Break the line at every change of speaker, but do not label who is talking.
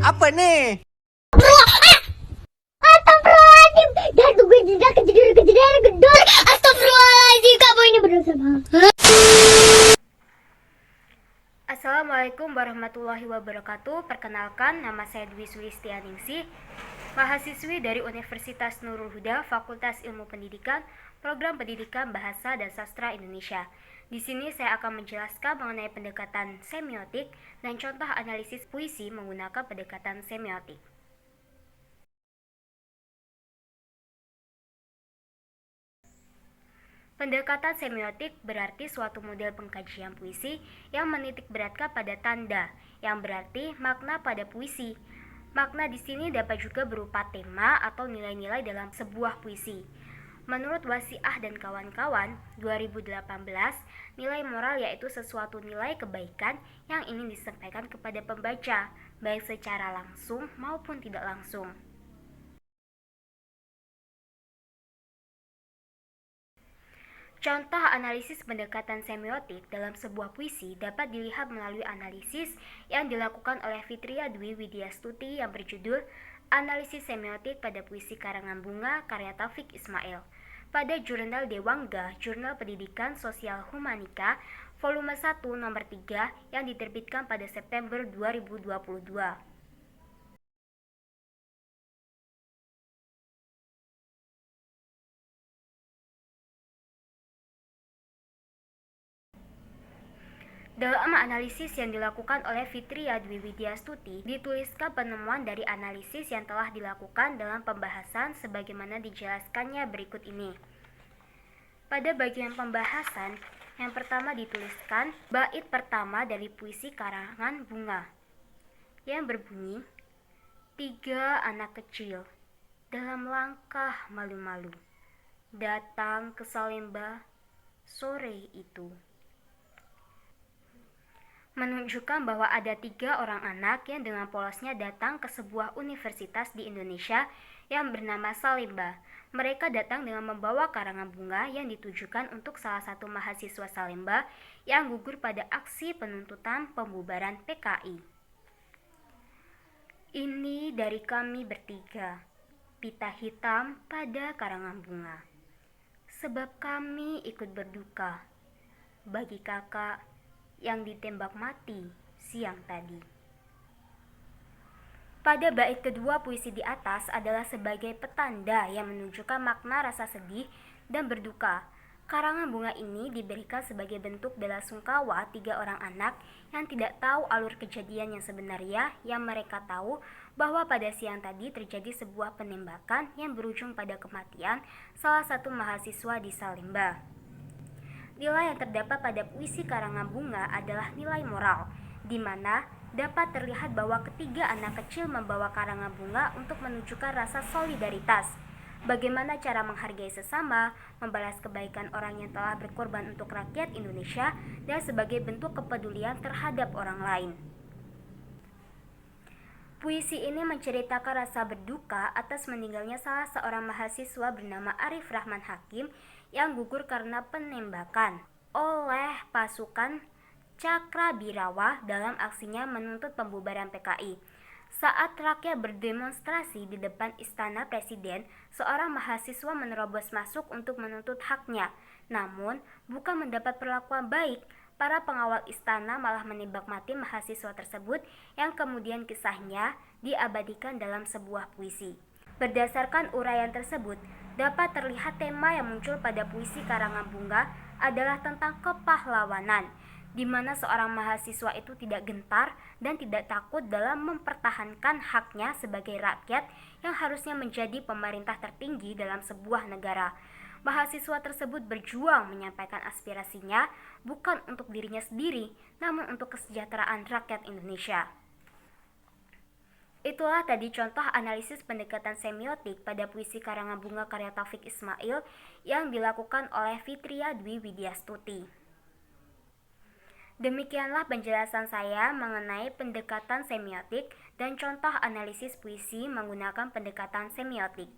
Apa nih?
Astagfirullahaladzim. Dan gue tidak kejadian gedor. Astagfirullahaladzim, kamu ini berdosa banget.
Assalamualaikum warahmatullahi wabarakatuh. Perkenalkan, nama saya Dwi Sulistianingsih, mahasiswi dari Universitas Nurul Huda, Fakultas Ilmu Pendidikan, Program Pendidikan Bahasa dan Sastra Indonesia. Di sini saya akan menjelaskan mengenai pendekatan semiotik dan contoh analisis puisi menggunakan pendekatan semiotik. Pendekatan semiotik berarti suatu model pengkajian puisi yang menitikberatkan pada tanda, yang berarti makna pada puisi. Makna di sini dapat juga berupa tema atau nilai-nilai dalam sebuah puisi. Menurut Wasiah dan kawan-kawan, 2018, nilai moral yaitu sesuatu nilai kebaikan yang ingin disampaikan kepada pembaca, baik secara langsung maupun tidak langsung. Contoh analisis pendekatan semiotik dalam sebuah puisi dapat dilihat melalui analisis yang dilakukan oleh Fitria Dwi Widyastuti yang berjudul Analisis Semiotik pada Puisi Karangan Bunga karya Taufik Ismail pada Jurnal Dewangga, Jurnal Pendidikan Sosial Humanika, volume 1 nomor 3 yang diterbitkan pada September 2022. Dalam analisis yang dilakukan oleh Fitria Dwi Widyastuti, dituliskan penemuan dari analisis yang telah dilakukan dalam pembahasan sebagaimana dijelaskannya berikut ini. Pada bagian pembahasan, yang pertama dituliskan bait pertama dari puisi Karangan Bunga yang berbunyi, 3 anak kecil dalam langkah malu-malu datang ke Salemba sore itu. Menunjukkan bahwa ada 3 orang anak yang dengan polosnya datang ke sebuah universitas di Indonesia yang bernama Salemba. Mereka datang dengan membawa karangan bunga yang ditujukan untuk salah satu mahasiswa Salemba yang gugur pada aksi penuntutan pembubaran PKI. Ini dari kami bertiga, pita hitam pada karangan bunga, sebab kami ikut berduka bagi kakak yang ditembak mati siang tadi. Pada bait kedua puisi di atas adalah sebagai petanda yang menunjukkan makna rasa sedih dan berduka. Karangan bunga ini diberikan sebagai bentuk bela sungkawa 3 orang anak yang tidak tahu alur kejadian yang sebenarnya, yang mereka tahu bahwa pada siang tadi terjadi sebuah penembakan yang berujung pada kematian salah satu mahasiswa di Salemba. Nilai yang terdapat pada puisi Karangan Bunga adalah nilai moral, di mana dapat terlihat bahwa ketiga anak kecil membawa karangan bunga untuk menunjukkan rasa solidaritas, bagaimana cara menghargai sesama, membalas kebaikan orang yang telah berkorban untuk rakyat Indonesia, dan sebagai bentuk kepedulian terhadap orang lain. Puisi ini menceritakan rasa berduka atas meninggalnya salah seorang mahasiswa bernama Arif Rahman Hakim yang gugur karena penembakan oleh pasukan Cakrabirawa dalam aksinya menuntut pembubaran PKI. Saat rakyat berdemonstrasi di depan Istana Presiden, seorang mahasiswa menerobos masuk untuk menuntut haknya. Namun, bukan mendapat perlakuan baik. Para pengawal istana malah menembak mati mahasiswa tersebut yang kemudian kisahnya diabadikan dalam sebuah puisi. Berdasarkan uraian tersebut, dapat terlihat tema yang muncul pada puisi Karangan Bunga adalah tentang kepahlawanan, di mana seorang mahasiswa itu tidak gentar dan tidak takut dalam mempertahankan haknya sebagai rakyat yang harusnya menjadi pemerintah tertinggi dalam sebuah negara. Mahasiswa tersebut berjuang menyampaikan aspirasinya bukan untuk dirinya sendiri, namun untuk kesejahteraan rakyat Indonesia. Itulah tadi contoh analisis pendekatan semiotik pada puisi Karangan Bunga karya Taufik Ismail yang dilakukan oleh Fitria Dwi Widyastuti. Demikianlah penjelasan saya mengenai pendekatan semiotik dan contoh analisis puisi menggunakan pendekatan semiotik.